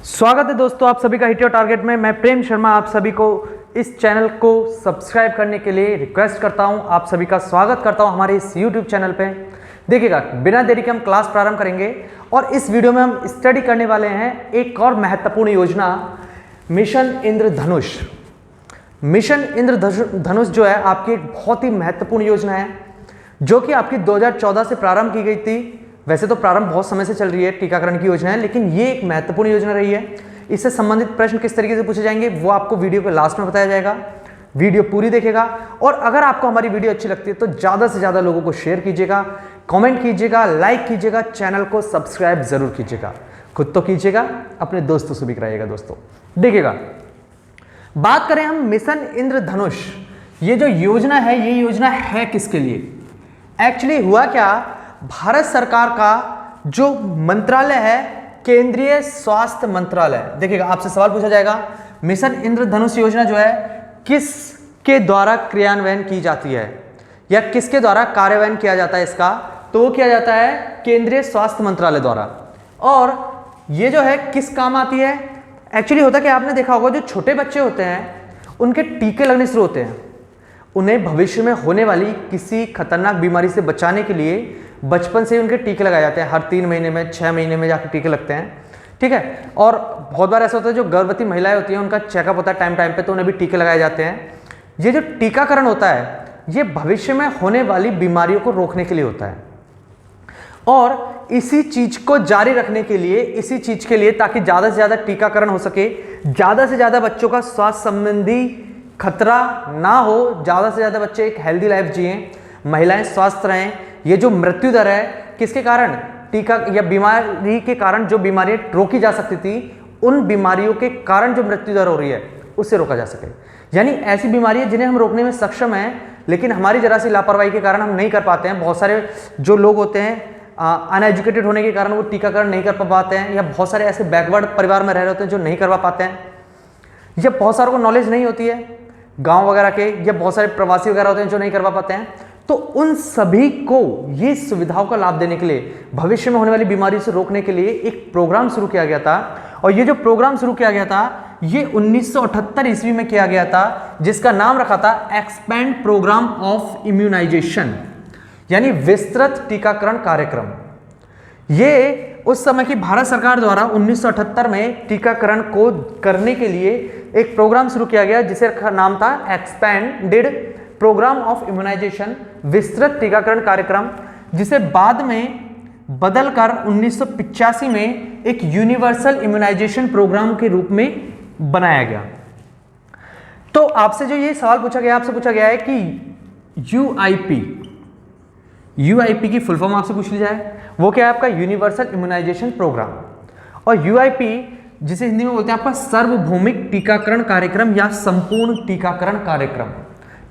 स्वागत है दोस्तों आप सभी का हिट योर टारगेट में। मैं प्रेम शर्मा आप सभी को इस चैनल को सब्सक्राइब करने के लिए रिक्वेस्ट करता हूं। आप सभी का स्वागत करता हूं हमारे इस यूट्यूब चैनल पे। देखिएगा, बिना देरी के हम क्लास प्रारंभ करेंगे और इस वीडियो में हम स्टडी करने वाले हैं एक और महत्वपूर्ण योजना, मिशन इंद्रधनुष। मिशन इंद्रधनुष जो है आपकी एक बहुत ही महत्वपूर्ण योजना है जो कि आपकी 2014 से प्रारंभ की गई थी। वैसे तो प्रारंभ बहुत समय से चल रही है टीकाकरण की योजना है, लेकिन ये एक महत्वपूर्ण योजना रही है। इससे संबंधित प्रश्न किस तरीके से पूछे जाएंगे वो आपको वीडियो के लास्ट में बताया जाएगा। वीडियो पूरी देखिएगा और अगर आपको हमारी वीडियो अच्छी लगती है तो ज़्यादा से ज़्यादा लोगों को शेयर कीजिएगा, कमेंट कीजिएगा, लाइक कीजिएगा, चैनल को सब्सक्राइब जरूर कीजिएगा। खुद तो कीजिएगा, अपने दोस्तों से भी कराइएगा। दोस्तों देखिएगा, बात करें हम मिशन इंद्रधनुष, ये जो योजना है ये योजना है किसके लिए? एक्चुअली हुआ क्या, भारत सरकार का जो मंत्रालय है केंद्रीय स्वास्थ्य मंत्रालय। देखिएगा, आपसे सवाल पूछा जाएगा मिशन इंद्रधनुष योजना जो है किसके द्वारा क्रियान्वयन की जाती है या किसके द्वारा कार्यान्वयन किया जाता है इसका, तो वो किया जाता है केंद्रीय स्वास्थ्य मंत्रालय द्वारा। और ये जो है किस काम आती है? एक्चुअली होता क्या, आपने देखा होगा जो छोटे बच्चे होते हैं उनके टीके लगने शुरू होते हैं। उन्हें भविष्य में होने वाली किसी खतरनाक बीमारी से बचाने के लिए बचपन से ही उनके टीके लगाए जाते हैं। हर 3 महीने में 6 महीने में जाकर टीके लगते हैं, ठीक है। और बहुत बार ऐसा होता है जो गर्भवती महिलाएं होती हैं उनका चेकअप होता है टाइम टाइम पे, तो उन्हें भी टीके लगाए जाते हैं। ये जो टीकाकरण होता है ये भविष्य में होने वाली बीमारियों को रोकने के लिए होता है और इसी चीज को जारी रखने के लिए, इसी चीज के लिए ताकि ज्यादा से ज्यादा टीकाकरण हो सके, ज्यादा से ज्यादा बच्चों का स्वास्थ्य संबंधी खतरा ना हो, ज्यादा से ज्यादा बच्चे एक हेल्दी लाइफ जिए, महिलाएं स्वस्थ रहें। ये जो मृत्यु दर है किसके कारण? टीका या बीमारी के कारण जो बीमारियां रोकी जा सकती थी, उन बीमारियों के कारण जो मृत्यु दर हो रही है उससे रोका जा सके। यानी ऐसी बीमारियां जिन्हें हम रोकने में सक्षम हैं लेकिन हमारी जरा सी लापरवाही के कारण हम नहीं कर पाते हैं। बहुत सारे जो लोग होते हैं अनएजुकेटेड होने के कारण वो टीकाकरण नहीं कर पाते हैं, या बहुत सारे ऐसे बैकवर्ड परिवार में रह रहे होते हैं जो नहीं करवा पाते हैं, या बहुत सारों को नॉलेज नहीं होती है गांव वगैरह के, या बहुत सारे प्रवासी वगैरह होते हैं जो नहीं करवा पाते हैं। तो उन सभी को ये सुविधाओं का लाभ देने के लिए, भविष्य में होने वाली बीमारी से रोकने के लिए एक प्रोग्राम शुरू किया गया था। और ये जो प्रोग्राम शुरू किया गया था ये 1978 ईस्वी में किया गया था, जिसका नाम रखा था एक्सपैंड प्रोग्राम ऑफ इम्यूनाइजेशन, यानी विस्तृत टीकाकरण कार्यक्रम। ये उस समय की भारत सरकार द्वारा 1978 में टीकाकरण को करने के लिए एक प्रोग्राम शुरू किया गया जिसे नाम था एक्सपैंडेड प्रोग्राम ऑफ इम्यूनाइजेशन, विस्तृत टीकाकरण कार्यक्रम, जिसे बाद में बदलकर 1985 में एक यूनिवर्सल इम्यूनाइजेशन प्रोग्राम के रूप में बनाया गया। तो आपसे जो ये सवाल पूछा गया, आपसे पूछा गया है कि यूआईपी की फुल फॉर्म आपसे पूछ ली जाए, वो क्या है? आपका यूनिवर्सल इम्यूनाइजेशन प्रोग्राम। और यूआईपी जिसे हिंदी में बोलते हैं आपका सार्वभौमिक टीकाकरण कार्यक्रम या संपूर्ण टीकाकरण कार्यक्रम,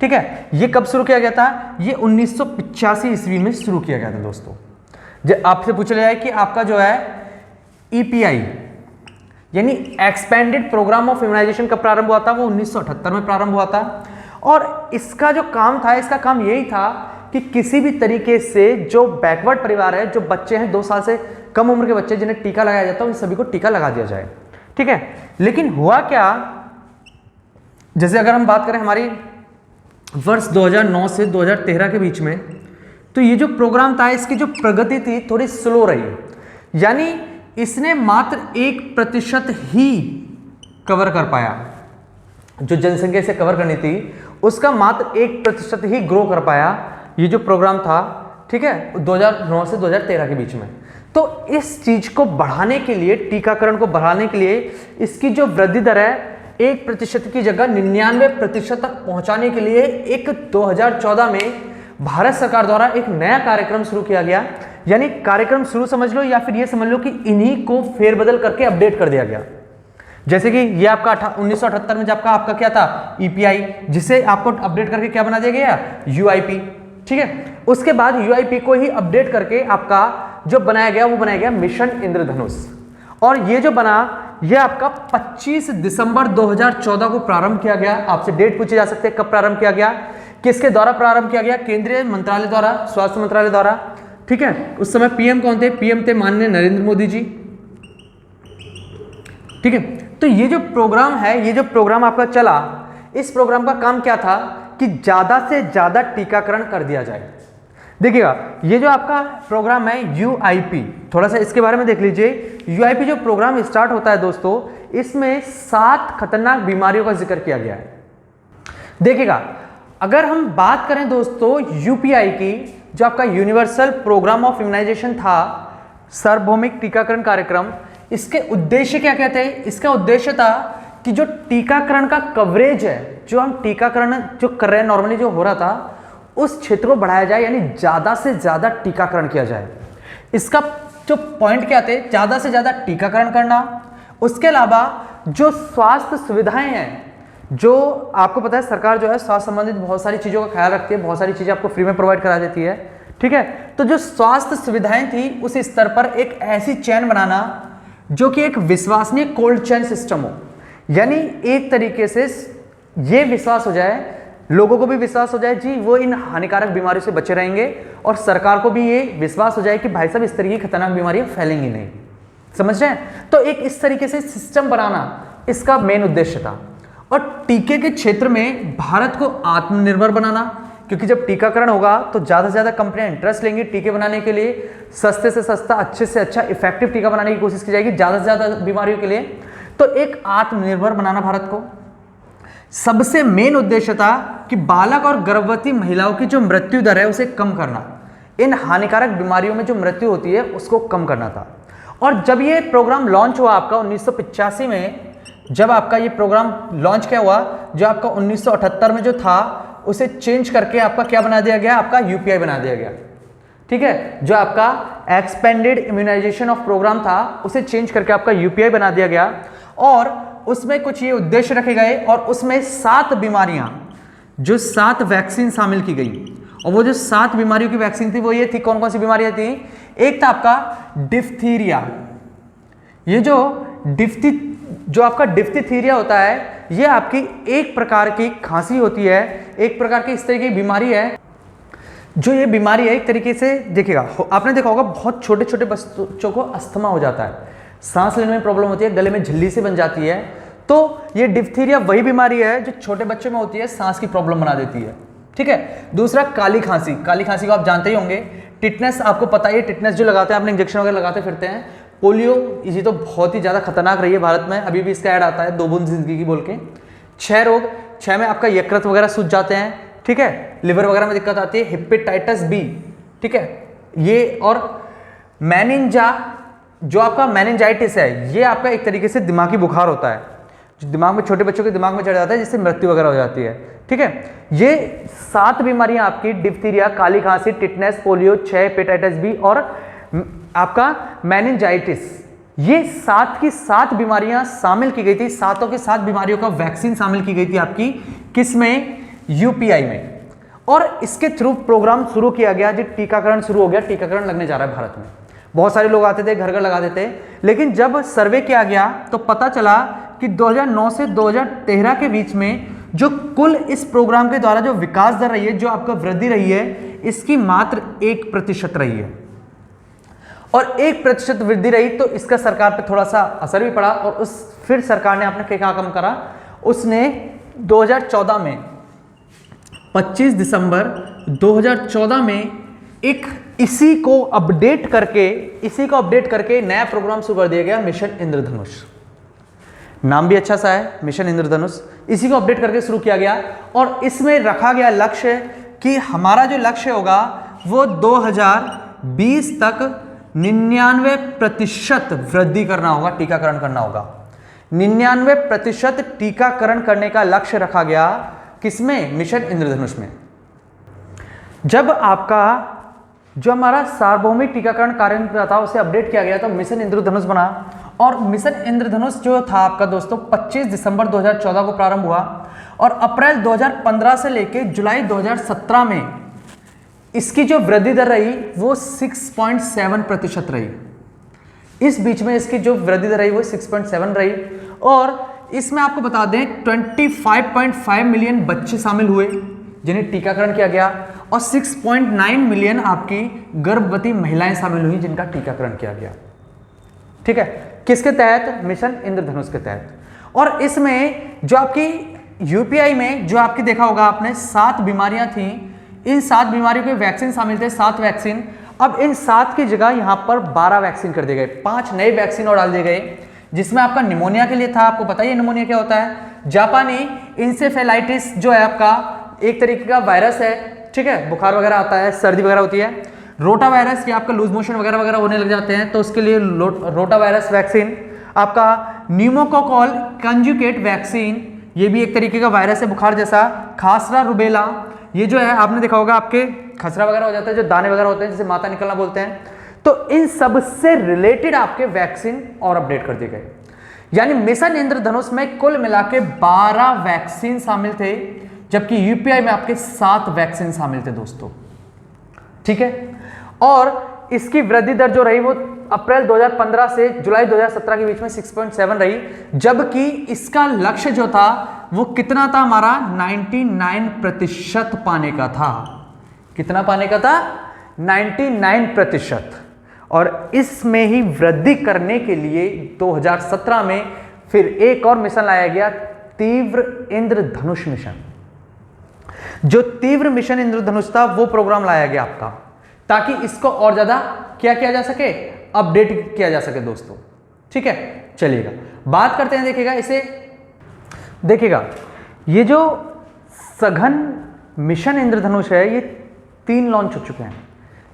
ठीक है। ये कब शुरू किया गया था? ये 1985 ईस्वी में शुरू किया गया था। दोस्तों जब आपसे पूछा जाए कि आपका जो है ईपीआई यानी एक्सपेंडेड प्रोग्राम ऑफ इम्यूनाइजेशन कब प्रारंभ हुआ था, वो 1978 में प्रारंभ हुआ था। और इसका जो काम था, इसका काम यही था कि किसी भी तरीके से जो बैकवर्ड परिवार है, जो बच्चे हैं 2 साल से कम उम्र के बच्चे जिन्हें टीका लगाया जाता है, उन सभी को टीका लगा दिया जाए, ठीक है। लेकिन हुआ क्या, जैसे अगर हम बात करें हमारी वर्ष 2009 से 2013 के बीच में, तो ये जो प्रोग्राम था इसकी जो प्रगति थी थोड़ी स्लो रही। यानी इसने मात्र 1% ही कवर कर पाया, जो जनसंख्या से कवर करनी थी उसका मात्र 1% ही ग्रो कर पाया ये जो प्रोग्राम था, ठीक है, 2009 से 2013 के बीच में। तो इस चीज को बढ़ाने के लिए, टीकाकरण को बढ़ाने के लिए इसकी जो वृद्धि दर है 1% की जगह 99% तक पहुंचाने के लिए एक 2014 में भारत सरकार द्वारा एक नया कार्यक्रम शुरू किया गया। यानी कार्यक्रम शुरू समझ लो या फिर ये समझ लो कि इन्हीं को फेरबदल करके अपडेट कर दिया गया। जैसे कि ये आपका 1978 में जब आपका क्या था ईपीआई, जिसे आपको अपडेट करके क्या बना दिया गया? यूआईपी, ठीक है। उसके बाद यूआईपी को ही अपडेट करके आपका जो बनाया गया वो बनाया गया मिशन इंद्रधनुष। और ये जो बना ये आपका 25 दिसंबर 2014 को प्रारंभ किया गया। आपसे डेट पूछे जा सकते हैं कब प्रारंभ किया गया, किसके द्वारा प्रारंभ किया गया? केंद्रीय मंत्रालय द्वारा, स्वास्थ्य मंत्रालय द्वारा, ठीक है। उस समय पीएम कौन थे? पीएम थे माननीय नरेंद्र मोदी जी। ठीक है। तो ये जो प्रोग्राम है, ये जो प्रोग्राम आपका चला, इस प्रोग्राम का काम क्या था कि ज़्यादा से ज़्यादा टीकाकरण कर दिया जाए। देखिएगा, ये जो आपका प्रोग्राम है यूआईपी, थोड़ा सा इसके बारे में देख लीजिए। यूआईपी जो प्रोग्राम स्टार्ट होता है दोस्तों, इसमें 7 खतरनाक बीमारियों का जिक्र किया गया है। देखिएगा, अगर हम बात करें दोस्तों यूपीआई की, जो आपका यूनिवर्सल प्रोग्राम ऑफ इम्यूनाइजेशन था, सार्वभौमिक टीकाकरण कार्यक्रम, इसके उद्देश्य क्या क्या थे? इसका उद्देश्य था कि जो टीकाकरण का कवरेज है, जो हम टीकाकरण जो कर रहे हैं नॉर्मली जो हो रहा था, उस क्षेत्र को बढ़ाया जाए, यानी ज्यादा से ज्यादा टीकाकरण किया जाए। इसका जो पॉइंट क्या थे? ज्यादा से ज्यादा टीकाकरण करना। उसके अलावा जो स्वास्थ्य सुविधाएं हैं, जो आपको पता है सरकार जो है स्वास्थ्य संबंधित बहुत सारी चीजों का ख्याल रखती है, बहुत सारी चीजें आपको फ्री में प्रोवाइड करा देती है, ठीक है। तो जो स्वास्थ्य सुविधाएं थी, उस स्तर पर एक ऐसी चेन बनाना जो कि एक विश्वसनीय कोल्ड चेन सिस्टम हो, यानी एक तरीके से ये विश्वास हो जाए, लोगों को भी विश्वास हो जाए जी वो इन हानिकारक बीमारियों से बचे रहेंगे, और सरकार को भी ये विश्वास हो जाए कि भाई साहब इस तरह की खतरनाक बीमारियां फैलेंगी नहीं। समझ रहे हैं? तो एक इस तरीके से सिस्टम बनाना इसका मेन उद्देश्य था। और टीके के क्षेत्र में भारत को आत्मनिर्भर बनाना, क्योंकि जब टीकाकरण होगा तो ज़्यादा से ज़्यादा कंपनियां इंटरेस्ट लेंगी टीके बनाने के लिए, सस्ते से सस्ता, अच्छे से अच्छा इफेक्टिव टीका बनाने की कोशिश की जाएगी ज़्यादा से ज़्यादा बीमारियों के लिए। तो एक आत्मनिर्भर बनाना भारत को। सबसे मेन उद्देश्य था कि बालक और गर्भवती महिलाओं की जो मृत्यु दर है उसे कम करना, इन हानिकारक बीमारियों में जो मृत्यु होती है उसको कम करना था। और जब ये प्रोग्राम लॉन्च हुआ आपका 1985 में, जब आपका ये प्रोग्राम लॉन्च क्या हुआ, जो आपका 1978 में जो था उसे चेंज करके आपका क्या बना दिया गया? आपका यूपीआई बना दिया गया, ठीक है। जो आपका एक्सपेंडेड इम्यूनाइजेशन ऑफ प्रोग्राम था उसे चेंज करके आपका यूपीआई बना दिया गया, और उसमें कुछ ये उद्देश्य रखे गए, और उसमें 7 बीमारियां, जो 7 वैक्सीन शामिल की गई। और वो जो 7 बीमारियों की वैक्सीन थी वो ये थी, कौन कौन सी बीमारियां थी? एक था आपका डिफ्थीरिया। ये जो आपका डिफ्थीरिया होता है, ये आपकी एक प्रकार की खांसी होती है, एक प्रकार की इस तरह की बीमारी है। जो ये बीमारी है एक तरीके से देखिएगा, आपने देखा होगा बहुत छोटे छोटे बच्चों को अस्थमा हो जाता है, सांस लेने में प्रॉब्लम होती है, गले में झिल्ली से बन जाती है। तो ये डिफ्थीरिया वही बीमारी है जो छोटे बच्चे में होती है, सांस की प्रॉब्लम बना देती है, ठीक है। दूसरा काली खांसी, काली खांसी को आप जानते ही होंगे। टिटनेस, आपको पता ही, टिटनेस जो लगाते हैं, आपने इंजेक्शन वगैरह लगाते फिरते हैं। पोलियो, इसी तो बहुत ही ज़्यादा खतरनाक रही है भारत में, अभी भी इसका ऐड आता है 2 बूंद जिंदगी की बोल के। 6 रोग, 6 में आपका यकृत वगैरह सूज जाते हैं, ठीक है, लिवर वगैरह में दिक्कत आती है। हेपेटाइटिस बी, ठीक है, ये, और मैनिंजा, जो आपका मैनिंजाइटिस है, ये आपका एक तरीके से दिमागी बुखार होता है, जो दिमाग में, छोटे बच्चों के दिमाग में चढ़ जाता है, जिससे मृत्यु वगैरह हो जाती है, ठीक है। ये 7 बीमारियां आपकी, डिप्थीरिया, काली खांसी, टिटनेस, पोलियो, 6, हेपेटाइटिस बी और आपका मैनिंजाइटिस, ये 7 की 7 बीमारियां शामिल की गई थी। 7 की 7 बीमारियों का वैक्सीन शामिल की गई थी आपकी, किसमें? यूपीआई में। और इसके थ्रू प्रोग्राम शुरू किया गया, जो टीकाकरण शुरू हो गया, टीकाकरण लगने जा रहा है भारत में। बहुत सारे लोग आते थे, घर घर लगा देते, लेकिन जब सर्वे किया गया तो पता चला कि 2009 से 2013 के बीच में जो कुल इस प्रोग्राम के द्वारा जो विकास दर रही है, जो आपका वृद्धि रही है, इसकी मात्र 1% रही है। और 1% वृद्धि रही तो इसका सरकार पे थोड़ा सा असर भी पड़ा, और फिर सरकार ने अपने क्या काम करा, उसने 2014 में 25 दिसंबर 2014 में एक इसी को अपडेट करके नया प्रोग्राम शुरू कर दिया गया, मिशन इंद्रधनुष। नाम भी अच्छा सा है, मिशन इंद्रधनुष। इसी को अपडेट करके शुरू किया गया, और इसमें रखा गया लक्ष्य कि हमारा जो लक्ष्य होगा वो 2020 तक 99% वृद्धि करना होगा, टीकाकरण करना होगा। 99% टीकाकरण करने का लक्ष्य रखा गया, किसमें? मिशन इंद्रधनुष में। जब आपका जो हमारा सार्वभौमिक टीकाकरण कार्यक्रम था उसे अपडेट किया गया तो मिशन इंद्रधनुष बना, और मिशन इंद्रधनुष जो था आपका दोस्तों 25 दिसंबर 2014 को प्रारंभ हुआ, और अप्रैल 2015 से लेकर जुलाई 2017 में इसकी जो वृद्धि दर रही वो 6.7% रही। इस बीच में इसकी जो वृद्धि दर रही वो 6.7 रही, और इसमें आपको बता दें 25.5 मिलियन बच्चे शामिल हुए जिन्हें टीकाकरण किया गया, और 6.9 मिलियन आपकी गर्भवती महिलाएं शामिल हुई जिनका टीकाकरण किया गया, ठीक है। किसके तहत? मिशन इंद्रधनुष के तहत। और इसमें जो आपकी यूपीआई में जो आपकी देखा होगा आपने 7 बीमारियां थी, इन 7 बीमारियों के वैक्सीन शामिल थे, 7 वैक्सीन। अब इन 7 की जगह यहां पर 12 वैक्सीन कर दिए गए, 5 नए वैक्सीन और डाल दिए गए, जिसमें आपका निमोनिया के लिए था। आपको पता ही है निमोनिया क्या होता है, जापानी इंसेफेलाइटिस जो है आपका एक तरीके का वायरस है, ठीक है, बुखार वगैरह आता है, सर्दी वगैरह होती है। रोटा वायरस की आपका लूज मोशन वगैरह वगैरह होने लग जाते हैं, तो उसके लिए रोटा वायरस वैक्सीन। आपका न्यूमोकोकॉल कंजुगेट वैक्सीन, ये भी एक तरीके का वायरस है बुखार जैसा। खासरा रुबेला, ये जो है आपने देखा होगा आपके खसरा वगैरह हो जाता है, जो दाने वगैरह होते हैं जिसे माता निकलना बोलते हैं। तो इन सब से रिलेटेड आपके वैक्सीन और अपडेट कर दिए गए। यानी मिशन इंद्रधनुष में कुल मिला के 12 वैक्सीन शामिल थे, जबकि यूपीआई में आपके 7 वैक्सीन शामिल थे दोस्तों, ठीक है। और इसकी वृद्धि दर जो रही वो अप्रैल 2015 से जुलाई 2017 के बीच में 6.7 रही, जबकि इसका लक्ष्य जो था वो कितना था हमारा? 99% पाने का था। कितना पाने का था? 99%। और इसमें ही वृद्धि करने के लिए 2017 में फिर एक और मिशन लाया गया, तीव्र इंद्रधनुष मिशन। जो तीव्र मिशन इंद्रधनुष था वो प्रोग्राम लाया गया आपका, ताकि इसको और ज्यादा क्या किया जा सके? अपडेट किया जा सके दोस्तों, ठीक है। चलिएगा बात करते हैं, देखिएगा इसे, देखिएगा ये जो सघन मिशन इंद्रधनुष है ये 3 लॉन्च हो चुके हैं।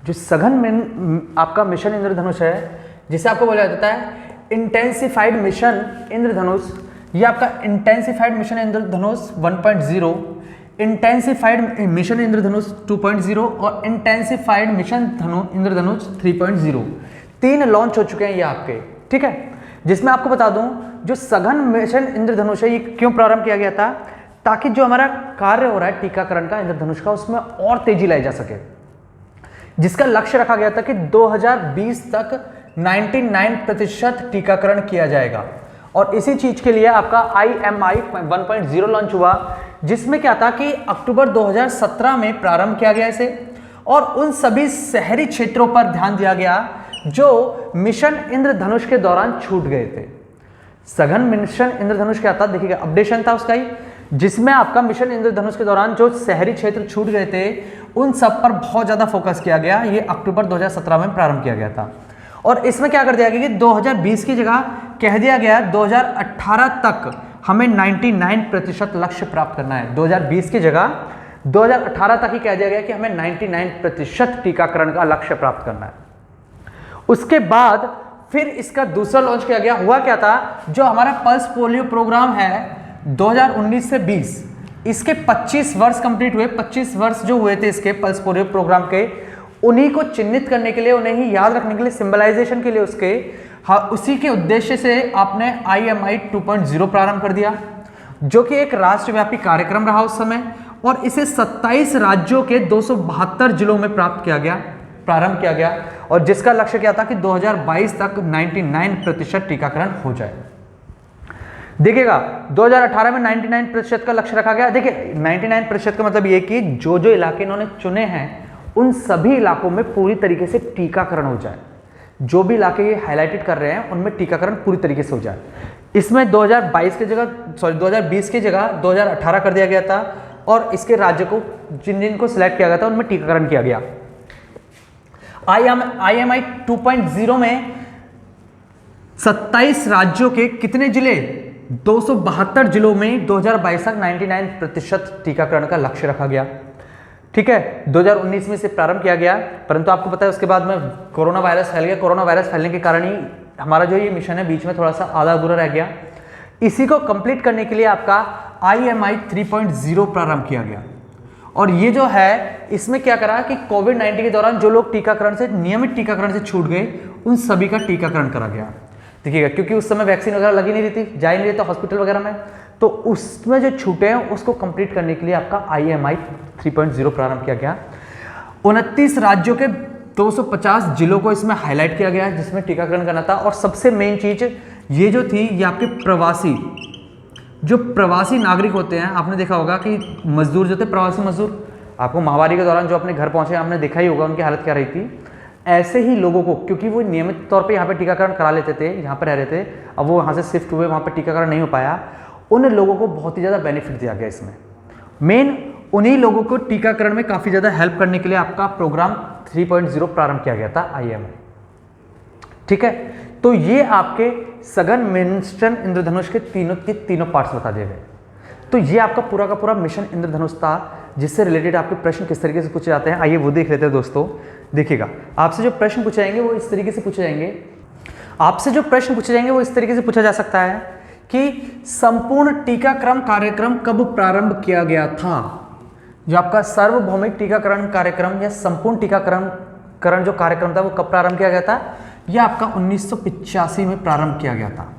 जो सघन आपका मिशन इंद्रधनुष है, जिसे आपको बोला जाता है इंटेंसिफाइड मिशन इंद्रधनुष, ये आपका इंटेंसिफाइड मिशन इंद्रधनुष 1.0, इंटेंसिफाइड मिशन इंद्रधनुष 2.0 और इंटेंसिफाइड मिशन इंद्रधनुष 3.0, 3 लॉन्च हो चुके हैं ये आपके, ठीक है। जिसमें आपको बता दूं, जो सघन मिशन इंद्रधनुष है ये क्यों प्रारंभ किया गया था? ताकि जो हमारा कार्य हो रहा है टीकाकरण का इंद्रधनुष का, उसमें और तेजी लाई जा सके, जिसका लक्ष्य रखा गया था कि 2020 तक 99% टीकाकरण किया जाएगा। और इसी चीज के लिए आपका IMI 1.0 लॉन्च हुआ, जिसमें क्या था कि अक्टूबर 2017 में प्रारंभ किया गया इसे, और उन सभी शहरी क्षेत्रों पर ध्यान दिया गया जो मिशन इंद्रधनुष के दौरान छूट गए थे। सघन मिशन इंद्रधनुष क्या था? देखिएगा अपडेशन था उसका ही, जिसमें आपका मिशन इंद्रधनुष के दौरान जो शहरी क्षेत्र छूट गए थे उन सब पर बहुत ज्यादा फोकस किया गया। ये अक्टूबर 2017 में प्रारंभ किया गया था। और इसमें क्या कर दिया गया कि 2020 की जगह कह दिया गया 2018 तक हमें 99% लक्ष्य प्राप्त करना है। 2020 की जगह 2018 तक ही कह दिया गया कि हमें 99% टीकाकरण का लक्ष्य प्राप्त करना है। उसके बाद फिर इसका दूसरा लॉन्च किया गया। हुआ क्या था, जो हमारा पल्स पोलियो प्रोग्राम है 2019 से 20, इसके 25 वर्ष कंप्लीट हुए। 25 वर्ष जो हुए थे इसके पल्स पोलियो प्रोग्राम के, उन्हीं को चिन्हित करने के लिए, उन्हें ही याद रखने के लिए, सिंबलाइजेशन के लिए उसके, हाँ, उसी के उद्देश्य से आपने IMI 2.0 प्रारंभ कर दिया, जो कि एक राष्ट्रव्यापी कार्यक्रम रहा उस समय, और इसे 27 राज्यों के 272 जिलों में प्रारंभ किया गया, और जिसका लक्ष्य क्या था कि 2022 तक 99% टीकाकरण हो जाए। देखिएगा 2018 में 99% का लक्ष्य रखा गया। देखिए 99% का मतलब ये कि जो जो इलाके इन्होंने चुने हैं उन सभी इलाकों में पूरी तरीके से टीकाकरण हो जाए। जो भी इलाके ये हाईलाइटेड कर रहे हैं उनमें टीकाकरण पूरी तरीके से हो जाए। इसमें 2020 की जगह 2018 कर दिया गया था, और इसके राज्य को जिन को सिलेक्ट किया गया था उनमें टीकाकरण किया गया। IMI 2.0 में 27 राज्यों के कितने जिले, 272 जिलों में 2022 तक 99% टीकाकरण का लक्ष्य रखा गया। ठीक है, 2019 में से प्रारंभ किया गया, परंतु आपको पता है उसके बाद में कोरोना वायरस फैल गया। कोरोना वायरस फैलने के कारण ही हमारा जो ये मिशन है बीच में थोड़ा सा आधा अधूरा रह गया। इसी को कंप्लीट करने के लिए आपका IMI 3.0 प्रारंभ किया गया। और ये जो है इसमें क्या करा कि कोविड-19 के दौरान जो लोग टीकाकरण से, नियमित टीकाकरण से छूट गए, उन सभी का टीकाकरण करा गया। देखिएगा क्योंकि उस समय वैक्सीन वगैरह लगी नहीं रही थी, जा ही नहीं रही था हॉस्पिटल वगैरह में, तो उसमें जो छूटे हैं उसको कंप्लीट करने के लिए आपका IMI 3.0 प्रारंभ किया गया। 29 राज्यों के 250 जिलों को इसमें हाईलाइट किया गया जिसमें टीकाकरण करना था। और सबसे मेन चीज ये जो थी, ये आपके प्रवासी नागरिक होते हैं। आपने देखा होगा कि मजदूर जो थे, प्रवासी मजदूर, आपको महामारी के दौरान जो अपने घर पहुंचे, आपने देखा ही होगा उनकी हालत क्या रही थी। ऐसे ही लोगों को, क्योंकि वो नियमित तौर पे यहाँ पे टीकाकरण करा लेते थे, यहाँ पे रह रहे थे, अब वो वहाँ से शिफ्ट हुए, वहाँ पे टीकाकरण नहीं हो पाया, उन लोगों को बहुत ही ज़्यादा बेनिफिट दिया गया इसमें। मेन उन्हीं लोगों को टीकाकरण में काफ़ी ज़्यादा हेल्प करने के लिए आपका प्रोग्राम 3.0 प्रारंभ किया गया था IM। ठीक है, तो ये आपके सघन मिशन इंद्रधनुष के तीनों पार्ट्स बता दिए गए। तो ये आपका पूरा का पूरा मिशन इंद्रधनुष था, जिससे रिलेटेड आपके प्रश्न किस तरीके से पूछे जाते हैं, आइए वो देख लेते हैं दोस्तों। देखिएगा, आपसे जो प्रश्न पूछे जाएंगे वो इस तरीके से पूछे जाएंगे, आपसे जो प्रश्न पूछे जाएंगे वो इस तरीके से पूछा जा सकता है कि संपूर्ण टीकाकरण कार्यक्रम कब प्रारंभ किया गया था। जो आपका सार्वभौमिक टीकाकरण कार्यक्रम या संपूर्ण टीकाकरण जो कार्यक्रम था वो कब प्रारंभ किया गया था, यह आपका 1985 में प्रारंभ किया गया था।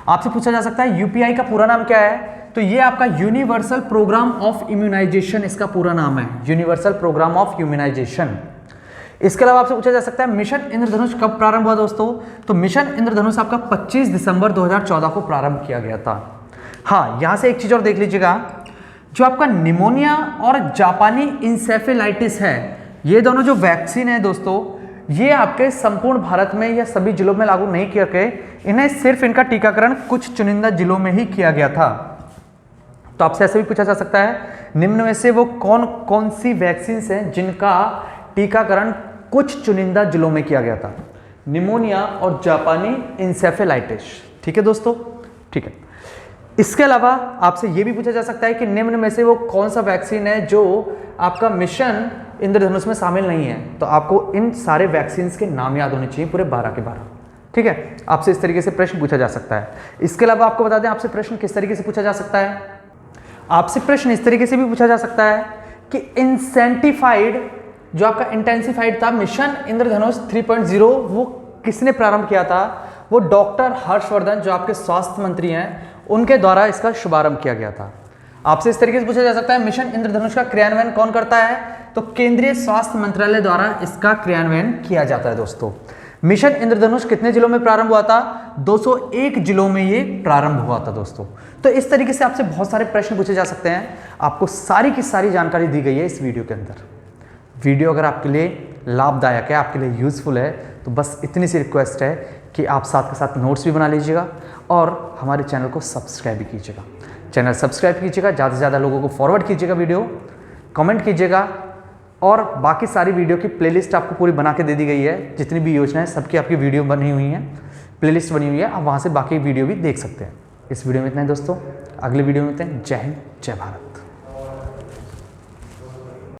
आपसे पूछा जा सकता है यूपीआई का पूरा नाम क्या है, तो ये आपका यूनिवर्सल प्रोग्राम ऑफ इम्यूनाइजेशन इसका पूरा नाम है, यूनिवर्सल प्रोग्राम ऑफ इम्यूनाइजेशन। इसके अलावा आपसे पूछा जा सकता है मिशन इंद्रधनुष कब प्रारंभ हुआ दोस्तों, तो मिशन इंद्रधनुष आपका 25 दिसंबर 2014 को प्रारंभ किया गया था। हाँ, यहां से एक चीज और देख लीजिएगा, जो आपका निमोनिया और जापानी इंसेफेलाइटिस है, ये दोनों जो वैक्सीन है दोस्तों, ये आपके संपूर्ण भारत में या सभी जिलों में लागू नहीं किया गया, इन्हें सिर्फ इनका टीकाकरण कुछ चुनिंदा जिलों में ही किया गया था। तो आपसे ऐसे भी पूछा जा सकता है, निम्न में से वो कौन कौन सी वैक्सीन हैं जिनका टीकाकरण कुछ चुनिंदा जिलों में किया गया था, निमोनिया और जापानी इंसेफेलाइटिस। ठीक है दोस्तों, ठीक है। इसके अलावा आपसे यह भी पूछा जा सकता है कि निम्न में से वो कौन सा वैक्सीन है जो आपका मिशन इंद्रधनुष में शामिल नहीं है, तो आपको इन सारे वैक्सीन के नाम याद होने चाहिए, पूरे 12 के 12। ठीक है, आपसे इस तरीके से प्रश्न पूछा जा सकता है। इसके अलावा आपको बता दें, आपसे प्रश्न किस तरीके से पूछा जा सकता है, आपसे प्रश्न इस तरीके से भी पूछा जा सकता है कि इंसेंटिफाइड जो आपका इंटेंसिफाइड था मिशन इंद्रधनुष 3.0 वो किसने प्रारंभ किया था, वो डॉक्टर हर्षवर्धन जो आपके स्वास्थ्य मंत्री हैं उनके द्वारा इसका शुभारंभ किया गया था। आपसे इस तरीके से पूछा जा सकता है मिशन इंद्रधनुष का क्रियान्वयन कौन करता है, तो केंद्रीय स्वास्थ्य मंत्रालय द्वारा इसका क्रियान्वयन किया जाता है। दोस्तों, मिशन इंद्रधनुष कितने जिलों में प्रारंभ हुआ था, 201 जिलों में ये प्रारंभ हुआ था दोस्तों। तो इस तरीके से आपसे बहुत सारे प्रश्न पूछे जा सकते हैं, आपको सारी की सारी जानकारी दी गई है इस वीडियो के अंदर। वीडियो अगर आपके लिए लाभदायक है, आपके लिए यूजफुल है, तो बस इतनी सी रिक्वेस्ट है कि आप साथ के साथ नोट्स भी बना लीजिएगा और हमारे चैनल को सब्सक्राइब भी कीजिएगा। चैनल सब्सक्राइब कीजिएगा, ज़्यादा से ज़्यादा लोगों को फॉरवर्ड कीजिएगा, वीडियो कमेंट कीजिएगा, और बाकी सारी वीडियो की प्लेलिस्ट आपको पूरी बना के दे दी गई है, जितनी भी योजनाएं सबकी आपकी वीडियो बनी हुई हैं, प्लेलिस्ट बनी हुई है, आप वहाँ से बाकी वीडियो भी देख सकते हैं। इस वीडियो में इतना ही दोस्तों, अगले वीडियो में मिलते हैं। जय हिंद, जय भारत।